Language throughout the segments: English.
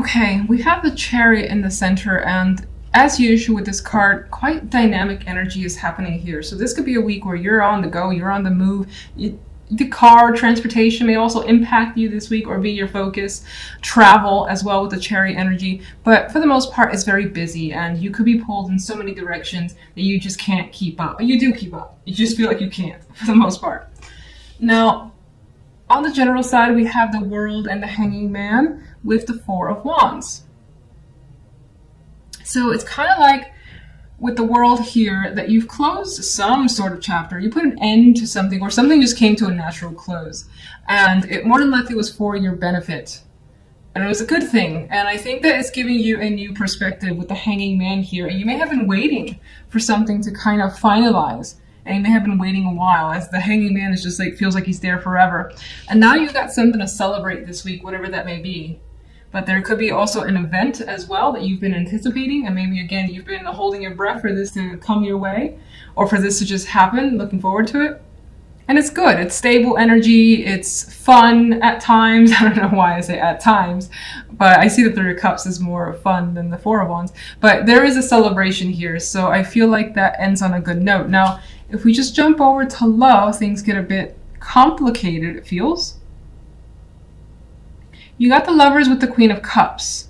Okay, we have the Chariot in the center, and as usual with this card, quite dynamic energy is happening here. So this could be a week where you're on the go, you're on the move. The car transportation may also impact you this week or be your focus. Travel as well with the Chariot energy. But for the most part, it's very busy and you could be pulled in so many directions that you just can't keep up. But you do keep up. You just feel like you can't for the most part. Now, on the general side, we have the World and the Hanging Man with the Four of Wands. So it's kind of like with the World here that you've closed some sort of chapter. You put an end to something, or something just came to a natural close. And it more than likely was for your benefit. And it was a good thing. And I think that it's giving you a new perspective with the Hanging Man here. And you may have been waiting for something to kind of finalize. And you may have been waiting a while, as the Hanging Man is just like, feels like he's there forever. And now you've got something to celebrate this week, whatever that may be. But there could be also an event as well that you've been anticipating, and maybe again you've been holding your breath for this to come your way, or for this to just happen, looking forward to it. And it's good, it's stable energy, it's fun at times. I don't know why I say at times, but I see the Three of Cups is more fun than the Four of Wands. But there is a celebration here, so I feel like that ends on a good note. Now, if we just jump over to love, things get a bit complicated, it feels. You got the Lovers with the Queen of Cups.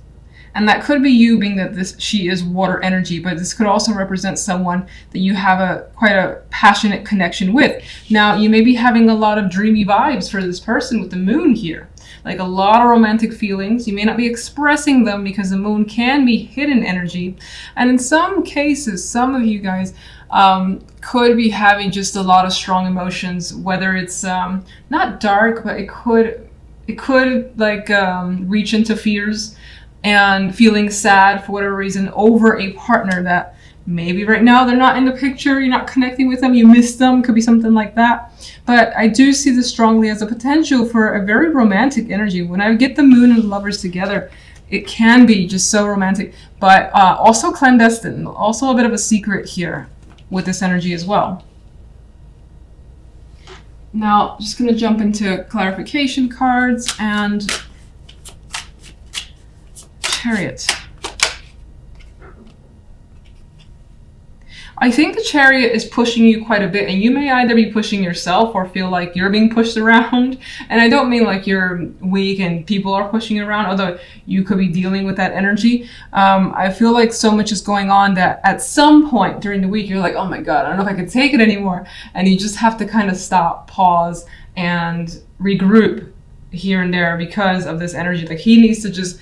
And that could be you, being that she is water energy, but this could also represent someone that you have quite a passionate connection with. Now, you may be having a lot of dreamy vibes for this person with the Moon here. Like a lot of romantic feelings. You may not be expressing them because the Moon can be hidden energy. And in some cases, some of you guys could be having just a lot of strong emotions, whether it's not dark, but it could like reach into fears and feeling sad for whatever reason over a partner that maybe right now they're not in the picture, you're not connecting with them, you miss them, could be something like that. But I do see this strongly as a potential for a very romantic energy. When I get the Moon and the Lovers together, it can be just so romantic, but also clandestine, also a bit of a secret here with this energy as well. Now, just going to jump into clarification cards and Chariot. I think the Chariot is pushing you quite a bit, and you may either be pushing yourself or feel like you're being pushed around. And I don't mean like you're weak and people are pushing you around, although you could be dealing with that energy. I feel like so much is going on that at some point during the week, you're like, oh my God, I don't know if I can take it anymore. And you just have to kind of stop, pause, and regroup here and there because of this energy. Like he needs to just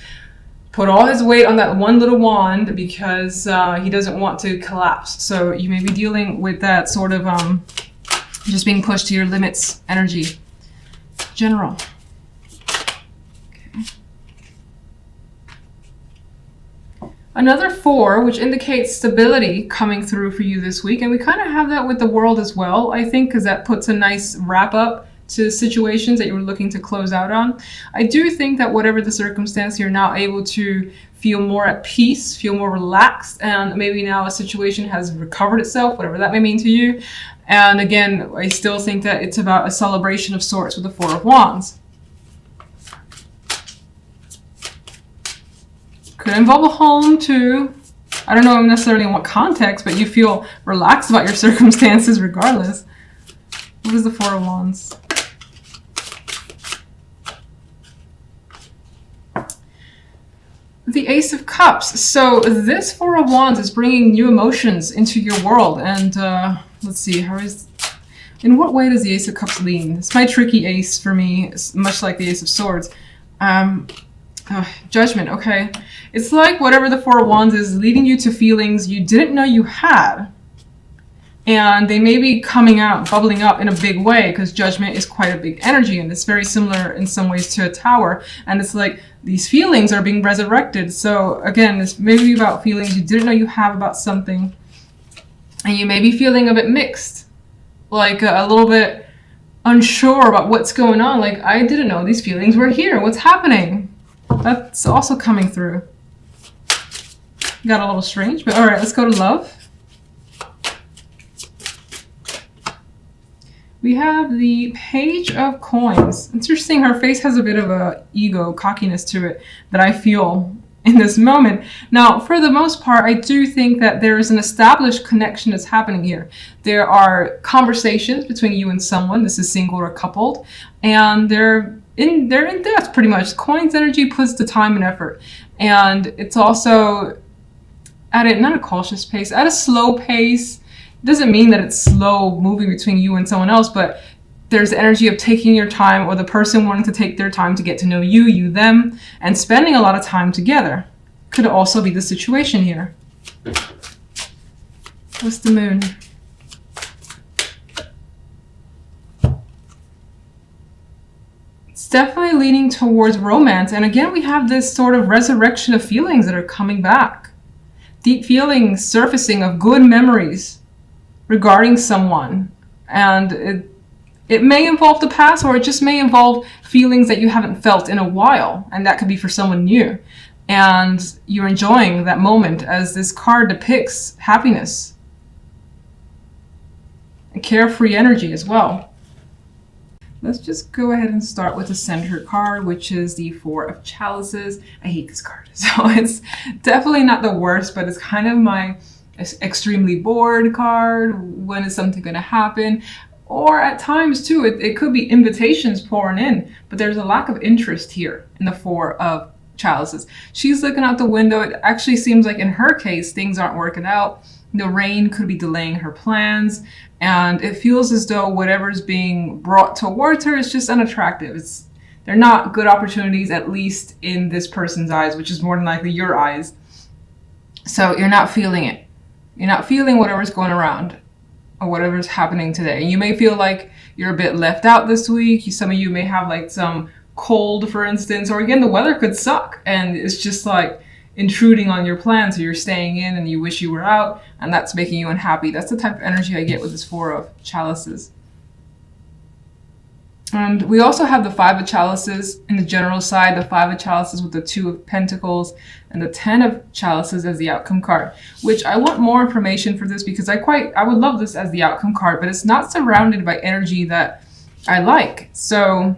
put all his weight on that one little wand because he doesn't want to collapse. So you may be dealing with that sort of just being pushed to your limits energy. General. Okay. Another 4, which indicates stability coming through for you this week. And we kind of have that with the World as well, I think, because that puts a nice wrap up to situations that you were looking to close out on. I do think that whatever the circumstance, you're now able to feel more at peace, feel more relaxed, and maybe now a situation has recovered itself, whatever that may mean to you. And again, I still think that it's about a celebration of sorts with the Four of Wands. Could involve a home too. I don't know necessarily in what context, but you feel relaxed about your circumstances regardless. What is the Four of Wands? The Ace of Cups. So this Four of Wands is bringing new emotions into your world. And let's see, in what way does the Ace of Cups lean? It's my tricky ace for me. It's much like the Ace of Swords. Judgment, okay. It's like whatever the Four of Wands is leading you to feelings you didn't know you had. And they may be coming out, bubbling up in a big way, because Judgment is quite a big energy, and it's very similar in some ways to a Tower. And it's like these feelings are being resurrected. So again, it's maybe about feelings you didn't know you have about something, and you may be feeling a bit mixed, like a little bit unsure about what's going on. Like, I didn't know these feelings were here. What's happening? That's also coming through. Got a little strange, but all right, let's go to love. We have the Page of Coins. Interesting, her face has a bit of a ego, cockiness to it that I feel in this moment. Now, for the most part, I do think that there is an established connection that's happening here. There are conversations between you and someone. This is single or coupled, and they're in depth pretty much. Coin's energy puts the time and effort, and it's also at a not a cautious pace, at a slow pace. It doesn't mean that it's slow moving between you and someone else, but there's the energy of taking your time, or the person wanting to take their time to get to know you, you them, and spending a lot of time together. Could also be the situation here. What's the moon? It's definitely leaning towards romance. And again, we have this sort of resurrection of feelings that are coming back. Deep feelings surfacing of good memories regarding someone. And it may involve the past, or it just may involve feelings that you haven't felt in a while. And that could be for someone new. And you're enjoying that moment, as this card depicts happiness and carefree energy as well. Let's just go ahead and start with the center card, which is the Four of Chalices. I hate this card. So it's definitely not the worst, but it's kind of my extremely bored card. When is something going to happen? Or at times too, it could be invitations pouring in, but there's a lack of interest here in the Four of Chalices. She's looking out the window. It actually seems like in her case, things aren't working out. The rain could be delaying her plans, and it feels as though whatever's being brought towards her is just unattractive. They're not good opportunities, at least in this person's eyes, which is more than likely your eyes. So you're not feeling it. You're not feeling whatever's going around, or whatever's happening today. And you may feel like you're a bit left out this week. Some of you may have like some cold, for instance, or again, the weather could suck and it's just like intruding on your plans, so you're staying in and you wish you were out, and that's making you unhappy. That's the type of energy I get with this Four of Chalices. And we also have the Five of Chalices in the general side, the Five of Chalices with the Two of Pentacles, and the Ten of Chalices as the outcome card, which I want more information for this because I would love this as the outcome card, but it's not surrounded by energy that I like. So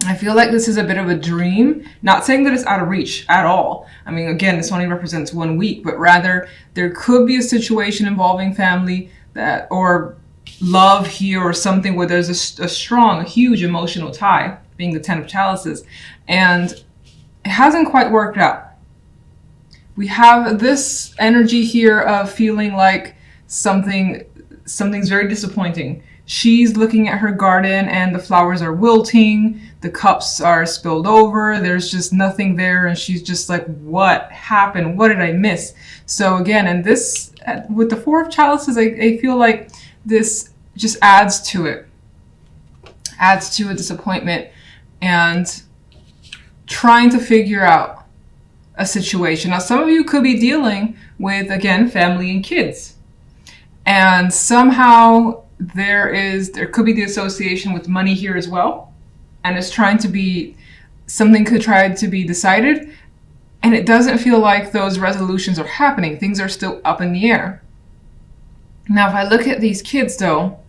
I feel like this is a bit of a dream. Not saying that it's out of reach at all. I mean, again, this only represents 1 week, but rather there could be a situation involving family that, or love here, or something where there's a strong, huge emotional tie, being the Ten of Chalices, and it hasn't quite worked out. We have this energy here of feeling like something's very disappointing. She's looking at her garden and the flowers are wilting, the cups are spilled over, there's just nothing there, and she's just like, what happened? What did I miss? So again, and this, with the Four of Chalices, I feel like this just adds to it. Adds to a disappointment and trying to figure out a situation. Now, some of you could be dealing with, again, family and kids. And somehow there could be the association with money here as well. And it's trying to be, something could try to be decided. And it doesn't feel like those resolutions are happening. Things are still up in the air. Now, if I look at these kids, though,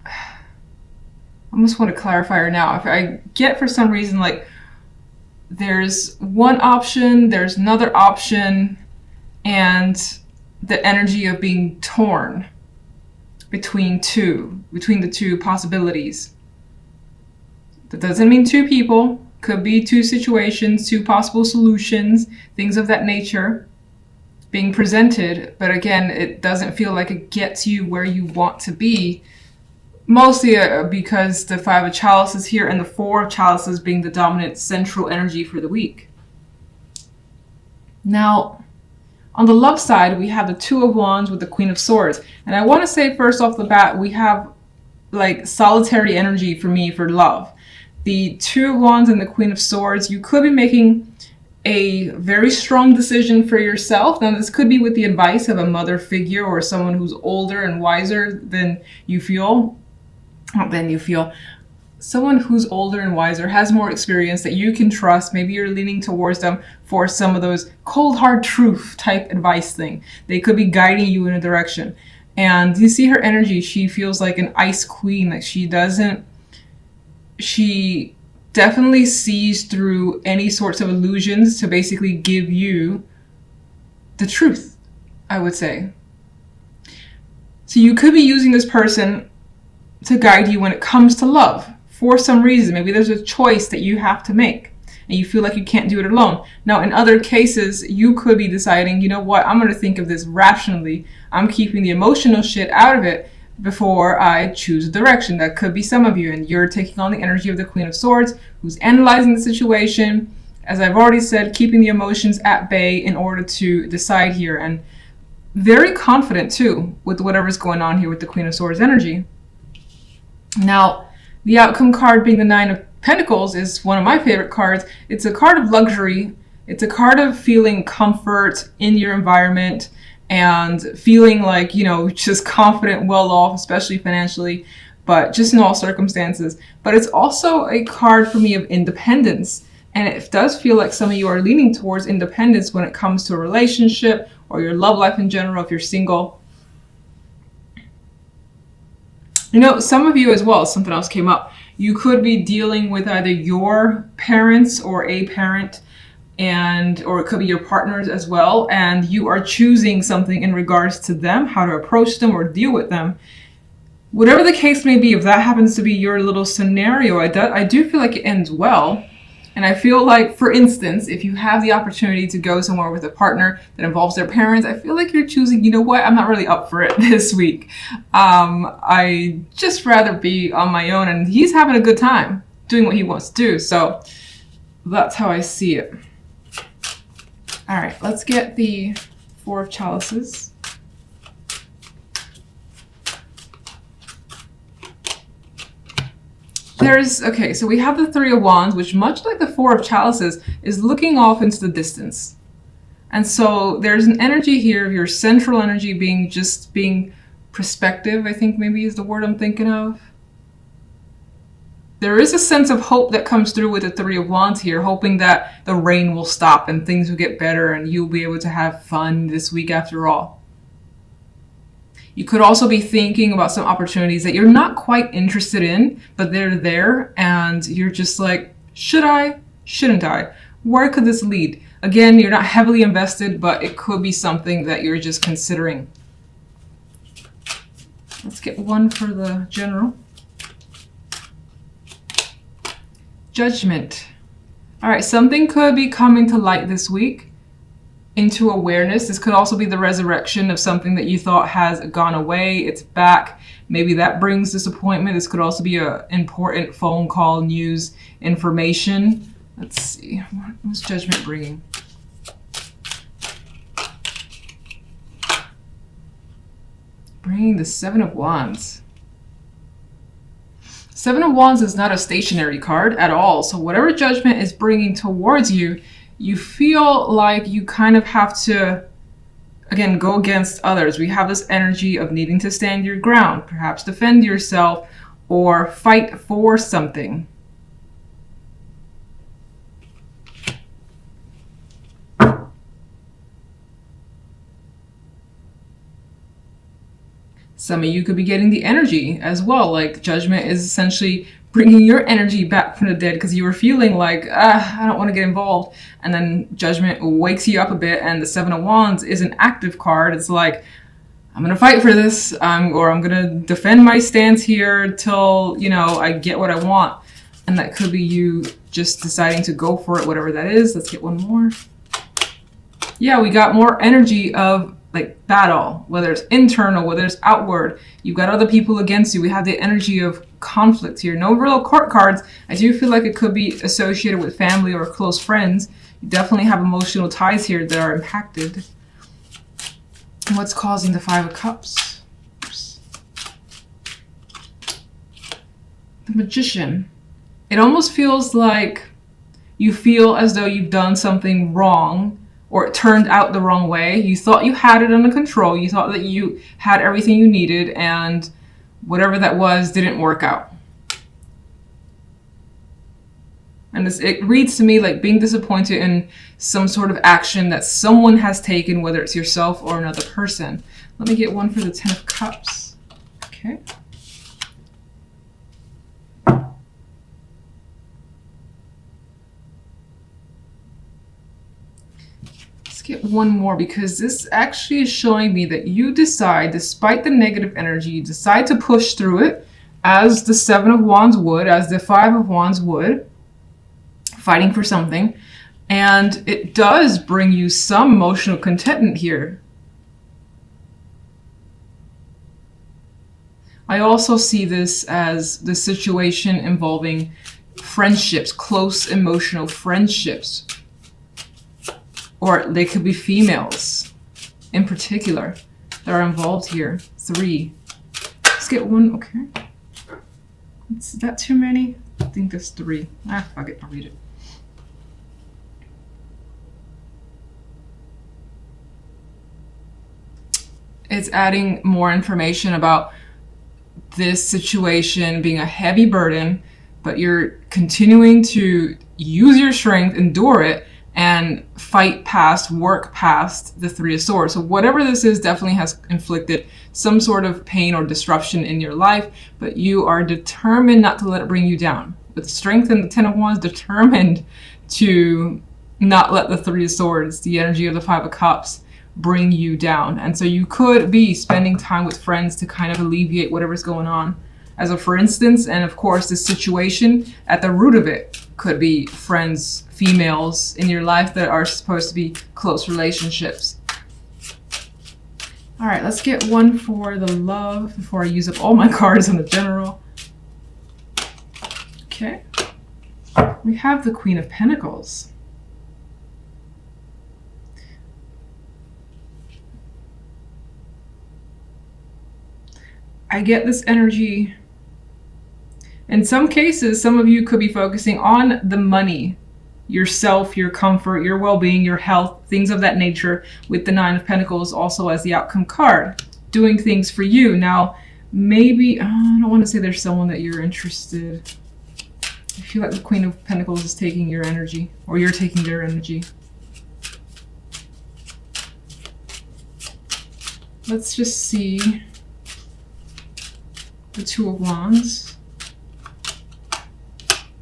I almost want to clarify her now. If I get for some reason, like, there's one option, there's another option, and the energy of being torn between the two possibilities. That doesn't mean two people. Could be two situations, two possible solutions, things of that nature being presented, but again, it doesn't feel like it gets you where you want to be, mostly because the Five of Chalices here and the Four of Chalices being the dominant central energy for the week. Now, on the love side, we have the Two of Wands with the Queen of Swords, and I want to say first off the bat, we have like solitary energy for me for love. The Two of Wands and the Queen of Swords, you could be making a very strong decision for yourself. Now, this could be with the advice of a mother figure or someone who's older and wiser than you feel. Not than you feel. Someone who's older and wiser, has more experience that you can trust. Maybe you're leaning towards them for some of those cold hard truth type advice thing. They could be guiding you in a direction. And you see her energy. She feels like an ice queen. Like she definitely sees through any sorts of illusions to basically give you the truth, I would say. So you could be using this person to guide you when it comes to love for some reason. Maybe there's a choice that you have to make and you feel like you can't do it alone. Now, in other cases, you could be deciding, you know what, I'm going to think of this rationally. I'm keeping the emotional shit out of it before I choose a direction. That could be some of you, and you're taking on the energy of the Queen of Swords, who's analyzing the situation, as I've already said, keeping the emotions at bay in order to decide here, and very confident too with whatever's going on here with the Queen of Swords energy. Now, the outcome card being the Nine of Pentacles is one of my favorite cards. It's a card of luxury. It's a card of feeling comfort in your environment and feeling like, you know, just confident, well off, especially financially, but just in all circumstances. But it's also a card for me of independence. And it does feel like some of you are leaning towards independence when it comes to a relationship or your love life in general, if you're single. You know, some of you as well, something else came up. You could be dealing with either your parents or a parent, or it could be your partners as well, and you are choosing something in regards to them, how to approach them or deal with them. Whatever the case may be, if that happens to be your little scenario, I do feel like it ends well. And I feel like, for instance, if you have the opportunity to go somewhere with a partner that involves their parents, I feel like you're choosing, you know what, I'm not really up for it this week. I just rather be on my own, and he's having a good time doing what he wants to do. So that's how I see it. All right, let's get the Four of Chalices. Okay, so we have the Three of Wands, which, much like the Four of Chalices, is looking off into the distance. And so there's an energy here of your central energy being perspective, I think maybe is the word I'm thinking of. There is a sense of hope that comes through with the Three of Wands here, hoping that the rain will stop and things will get better and you'll be able to have fun this week after all. You could also be thinking about some opportunities that you're not quite interested in, but they're there and you're just like, should I? Shouldn't I? Where could this lead? Again, you're not heavily invested, but it could be something that you're just considering. Let's get one for the general. Judgment. All right, something could be coming to light this week into awareness. This could also be the resurrection of something that you thought has gone away. It's back. Maybe that brings disappointment. This could also be an important phone call, news, information. Let's see. What's Judgment bringing? Bringing the Seven of Wands. Seven of Wands is not a stationary card at all. So whatever Judgment is bringing towards you, you feel like you kind of have to, again, go against others. We have this energy of needing to stand your ground, perhaps defend yourself or fight for something. Some of you could be getting the energy as well, like Judgment is essentially bringing your energy back from the dead because you were feeling like, I don't want to get involved. And then Judgment wakes you up a bit, and the Seven of Wands is an active card. It's like, I'm going to fight for this, or I'm going to defend my stance here till, you know, I get what I want. And that could be you just deciding to go for it, whatever that is. Let's get one more. Yeah, we got more energy of like battle, whether it's internal, whether it's outward. You've got other people against you. We have the energy of conflict here. No real court cards. I do feel like it could be associated with family or close friends. You definitely have emotional ties here that are impacted. What's causing the Five of Cups? The Magician. It almost feels like you feel as though you've done something wrong, or it turned out the wrong way. You thought you had it under control. You thought that you had everything you needed, and whatever that was didn't work out. And it reads to me like being disappointed in some sort of action that someone has taken, whether it's yourself or another person. Let me get one for the Ten of Cups. Okay. Get one more, because this actually is showing me that you decide, despite the negative energy, you decide to push through it, as the Seven of Wands would, as the Five of Wands would, fighting for something. And it does bring you some emotional contentment here. I also see this as the situation involving friendships, close emotional friendships. Or they could be females in particular that are involved here. 3. Let's get one. Okay. Is that too many? I think that's 3. Ah, fuck it. I'll read it. It's adding more information about this situation being a heavy burden, but you're continuing to use your strength, endure it, and fight past, work past the Three of Swords. So whatever this is definitely has inflicted some sort of pain or disruption in your life, but you are determined not to let it bring you down. With strength and the Ten of Wands, determined to not let the Three of Swords, the energy of the Five of Cups, bring you down. And so you could be spending time with friends to kind of alleviate whatever's going on. As a for instance, and of course this situation, at the root of it could be friends, females in your life that are supposed to be close relationships. All right, let's get one for the love before I use up all my cards in the general. Okay, we have the Queen of Pentacles. I get this energy. In some cases, some of you could be focusing on the money, yourself, your comfort, your well-being, your health, things of that nature, with the Nine of Pentacles also as the outcome card, doing things for you. Now, maybe, I don't want to say there's someone that you're interested. I feel like the Queen of Pentacles is taking your energy, or you're taking their energy. Let's just see the Two of Wands.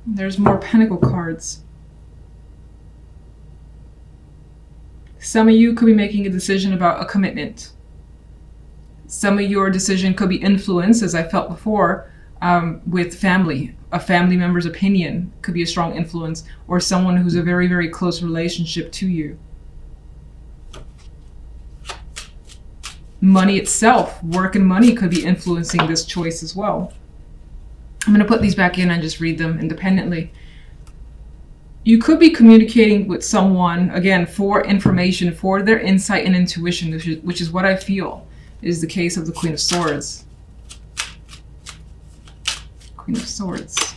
There's more Pentacle cards. Some of you could be making a decision about a commitment. Some of your decision could be influenced, as I felt before, with family. A family member's opinion could be a strong influence, or someone who's a very, very close relationship to you. Money itself, work and money could be influencing this choice as well. I'm going to put these back in and just read them independently. You could be communicating with someone, again, for information, for their insight and intuition, which is what I feel is the case of the Queen of Swords. Queen of Swords.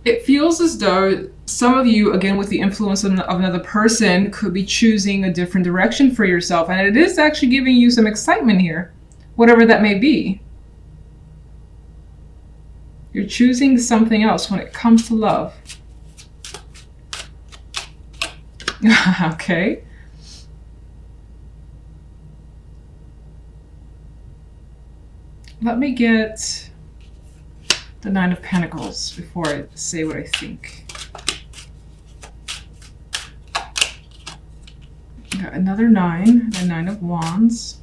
It feels as though some of you, again, with the influence of another person, could be choosing a different direction for yourself. And it is actually giving you some excitement here, whatever that may be. You're choosing something else when it comes to love. Okay. Let me get the Nine of Pentacles before I say what I think. Got another 9, the Nine of Wands.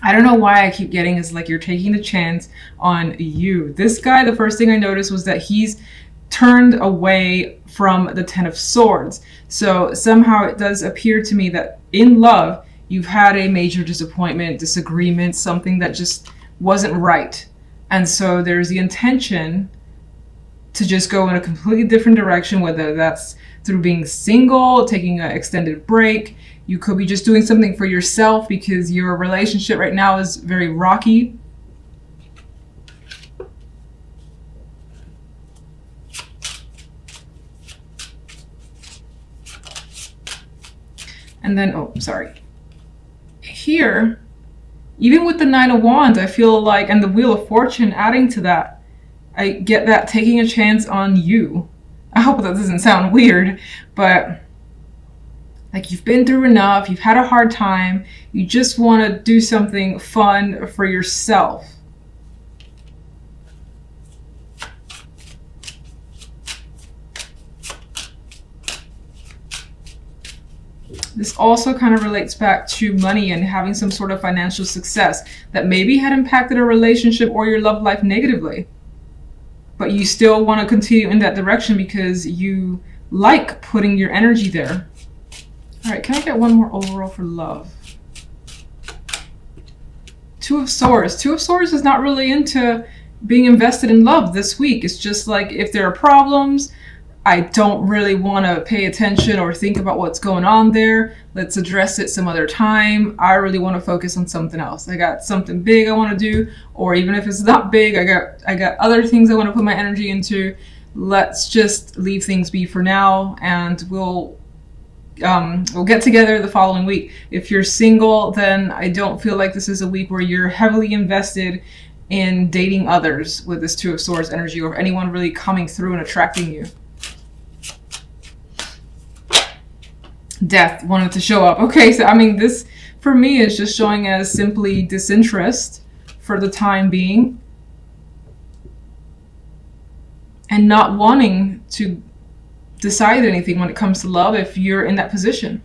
I don't know why I keep getting is like you're taking the chance on you. This guy, the first thing I noticed was that he's turned away from the Ten of Swords. So somehow it does appear to me that in love, you've had a major disappointment, disagreement, something that just wasn't right. And so there's the intention to just go in a completely different direction, whether that's through being single, taking an extended break. You could be just doing something for yourself because your relationship right now is very rocky. And then, oh, sorry. Here, even with the Nine of Wands, I feel like, and the Wheel of Fortune adding to that, I get that taking a chance on you. I hope that doesn't sound weird, but like you've been through enough, you've had a hard time, you just want to do something fun for yourself. This also kind of relates back to money and having some sort of financial success that maybe had impacted a relationship or your love life negatively. But you still want to continue in that direction because you like putting your energy there. All right, can I get one more overall for love? Two of Swords. Two of Swords is not really into being invested in love this week. It's just like, if there are problems, I don't really want to pay attention or think about what's going on there. Let's address it some other time. I really want to focus on something else. I got something big I want to do, or even if it's not big, I got other things I want to put my energy into. Let's just leave things be for now, and we'll get together the following week. If you're single, then I don't feel like this is a week where you're heavily invested in dating others with this Two of Swords energy, or anyone really coming through and attracting you. Death wanted to show up. Okay, so I mean, this for me is just showing as simply disinterest for the time being, and not wanting to decide anything when it comes to love if you're in that position.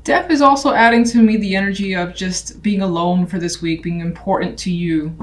Death is also adding to me the energy of just being alone for this week, being important to you.